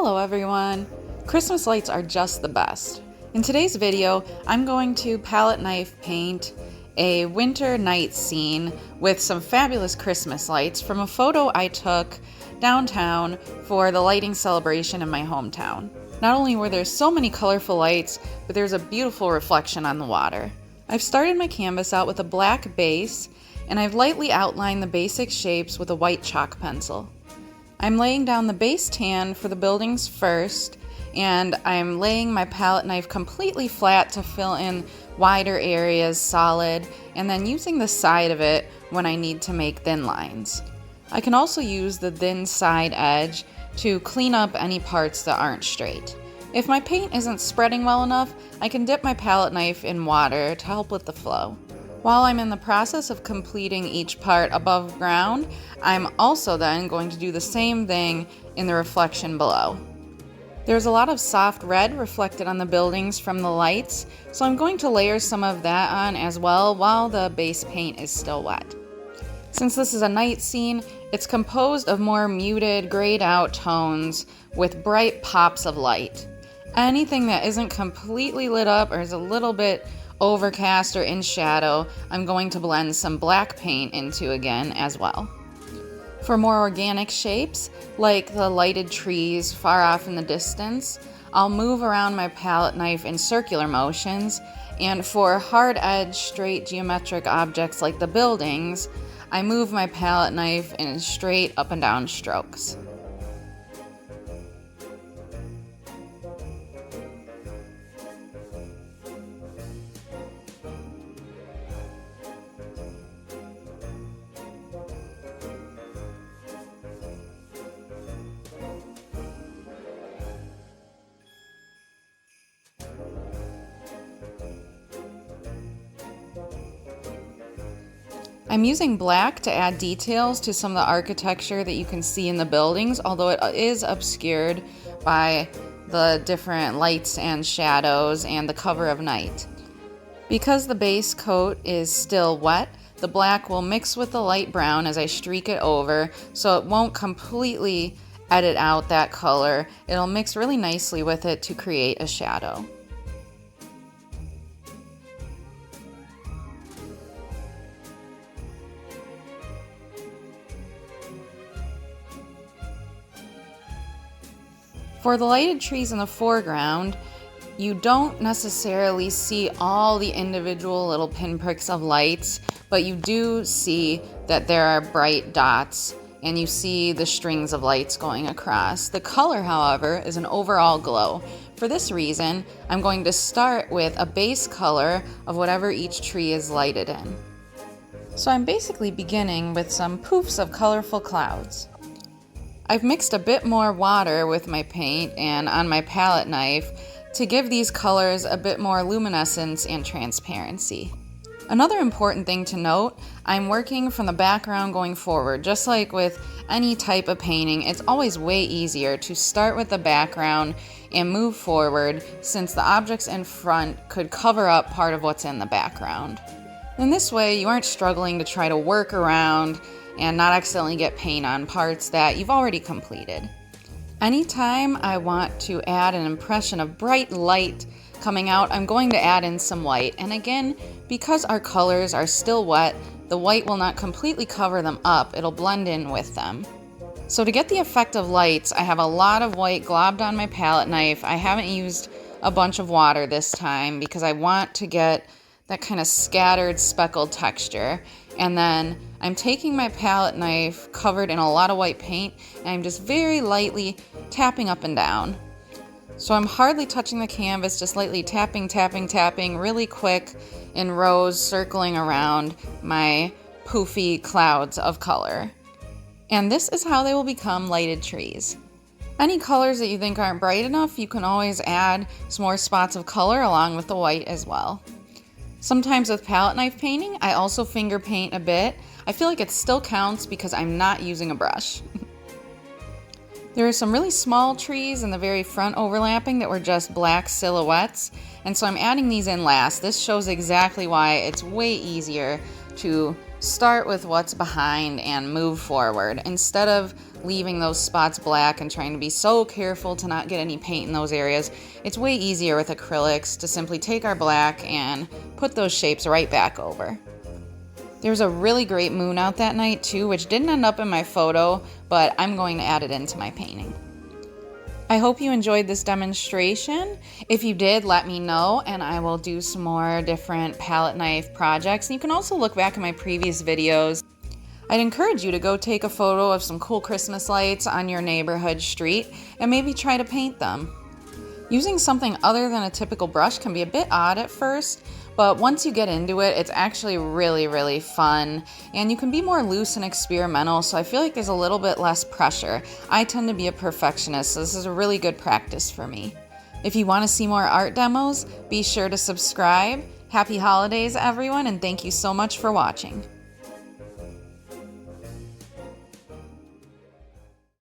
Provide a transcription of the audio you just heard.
Hello everyone! Christmas lights are just the best. In today's video, I'm going to palette knife paint a winter night scene with some fabulous Christmas lights from a photo I took downtown for the lighting celebration in my hometown. Not only were there so many colorful lights, but there's a beautiful reflection on the water. I've started my canvas out with a black base, and I've lightly outlined the basic shapes with a white chalk pencil. I'm laying down the base tan for the buildings first, and I'm laying my palette knife completely flat to fill in wider areas solid, and then using the side of it when I need to make thin lines. I can also use the thin side edge to clean up any parts that aren't straight. If my paint isn't spreading well enough, I can dip my palette knife in water to help with the flow. While I'm in the process of completing each part above ground, I'm also then going to do the same thing in the reflection below. There's a lot of soft red reflected on the buildings from the lights, so I'm going to layer some of that on as well while the base paint is still wet. Since this is a night scene, it's composed of more muted, grayed out tones with bright pops of light. Anything that isn't completely lit up or is a little bit overcast or in shadow, I'm going to blend some black paint into again as well. For more organic shapes, like the lighted trees far off in the distance, I'll move around my palette knife in circular motions, and for hard edge, straight geometric objects like the buildings, I move my palette knife in straight up and down strokes. I'm using black to add details to some of the architecture that you can see in the buildings, although it is obscured by the different lights and shadows and the cover of night. Because the base coat is still wet, the black will mix with the light brown as I streak it over, so it won't completely edit out that color. It'll mix really nicely with it to create a shadow. For the lighted trees in the foreground, you don't necessarily see all the individual little pinpricks of lights, but you do see that there are bright dots and you see the strings of lights going across. The color, however, is an overall glow. For this reason, I'm going to start with a base color of whatever each tree is lighted in. So I'm basically beginning with some poofs of colorful clouds. I've mixed a bit more water with my paint and on my palette knife to give these colors a bit more luminescence and transparency. Another important thing to note, I'm working from the background going forward. Just like with any type of painting, it's always way easier to start with the background and move forward, since the objects in front could cover up part of what's in the background. In this way, you aren't struggling to try to work around and not accidentally get paint on parts that you've already completed. Anytime I want to add an impression of bright light coming out, I'm going to add in some white. And again, because our colors are still wet, the white will not completely cover them up, it'll blend in with them. So to get the effect of lights, I have a lot of white globbed on my palette knife. I haven't used a bunch of water this time because I want to get that kind of scattered speckled texture. And then I'm taking my palette knife covered in a lot of white paint, and I'm just very lightly tapping up and down. So I'm hardly touching the canvas, just lightly tapping, tapping, tapping, really quick in rows, circling around my poofy clouds of color. And this is how they will become lighted trees. Any colors that you think aren't bright enough, you can always add some more spots of color along with the white as well. Sometimes with palette knife painting, I also finger paint a bit. I feel like it still counts because I'm not using a brush. There are some really small trees in the very front overlapping that were just black silhouettes, and so I'm adding these in last. This shows exactly why it's way easier to Start with what's behind and move forward. Instead of leaving those spots black and trying to be so careful to not get any paint in those areas, it's way easier with acrylics to simply take our black and put those shapes right back over. There's a really great moon out that night too, which didn't end up in my photo, but I'm going to add it into my painting. I hope you enjoyed this demonstration. If you did, let me know, and I will do some more different palette knife projects. And you can also look back at my previous videos. I'd encourage you to go take a photo of some cool Christmas lights on your neighborhood street and maybe try to paint them. Using something other than a typical brush can be a bit odd at first, but once you get into it, it's actually really, really fun, and you can be more loose and experimental, so I feel like there's a little bit less pressure. I tend to be a perfectionist, so this is a really good practice for me. If you want to see more art demos, be sure to subscribe. Happy holidays, everyone, and thank you so much for watching.